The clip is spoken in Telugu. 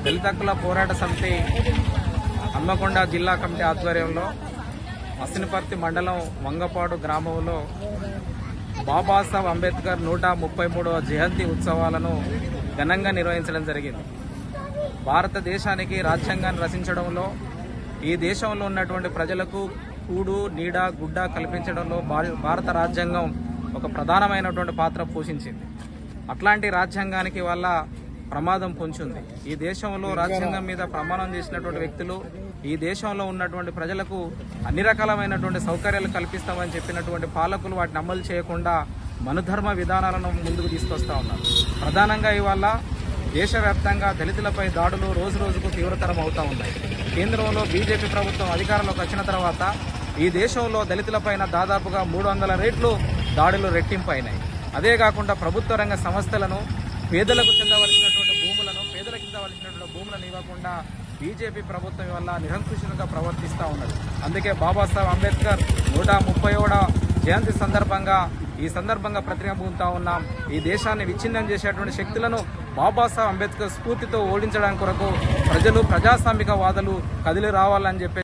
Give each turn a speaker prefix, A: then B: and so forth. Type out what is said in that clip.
A: దళిత హక్కుల పోరాట సమితి హన్మకొండ జిల్లా కమిటీ ఆధ్వర్యంలో అసినపర్తి మండలం వంగపాడు గ్రామంలో బాబాసాహెబ్ అంబేద్కర్ 133వ జయంతి ఉత్సవాలను ఘనంగా నిర్వహించడం జరిగింది. భారతదేశానికి రాజ్యాంగాన్ని రచించడంలో, ఈ దేశంలో ఉన్నటువంటి ప్రజలకు కూడు నీడ గుడ్డ కల్పించడంలో భారత రాజ్యాంగం ఒక ప్రధానమైనటువంటి పాత్ర పోషించింది. అట్లాంటి రాజ్యాంగానికి వల్ల ప్రమాదం పొంచుంది. ఈ దేశంలో రాజ్యాంగం మీద ప్రమాణం చేసినటువంటి వ్యక్తులు ఈ దేశంలో ఉన్నటువంటి ప్రజలకు అన్ని రకాలమైనటువంటి సౌకర్యాలు కల్పిస్తామని చెప్పినటువంటి పాలకులు వాటిని అమలు చేయకుండా మనుధర్మ విధానాలను ముందుకు తీసుకొస్తా ఉన్నారు. ప్రధానంగా ఇవాళ దేశవ్యాప్తంగా దళితులపై దాడులు రోజు రోజుకు తీవ్రతరం అవుతా ఉన్నాయి. కేంద్రంలో బీజేపీ ప్రభుత్వం అధికారంలోకి వచ్చిన తర్వాత ఈ దేశంలో దళితులపైన దాదాపుగా 300 రెట్లు దాడులు రెట్టింపైనాయి. అదే కాకుండా ప్రభుత్వ రంగ సంస్థలను పేదలకు చెందవలసినటువంటి భూములను ఇవ్వకుండా బీజేపీ ప్రభుత్వం వల్ల నిరంకుశంగా ప్రవర్తిస్తూ ఉన్నది. అందుకే బాబాసాహెబ్ అంబేద్కర్ 131వ జయంతి సందర్భంగా ప్రతిజ్ఞ ఉన్నాం. ఈ దేశాన్ని విచ్ఛిన్నం చేసేటువంటి శక్తులను బాబాసాహెబ్ అంబేద్కర్ స్ఫూర్తితో ఓడించడానికి కొరకు ప్రజలు ప్రజాస్వామిక వాదులు కదిలి రావాలని చెప్పి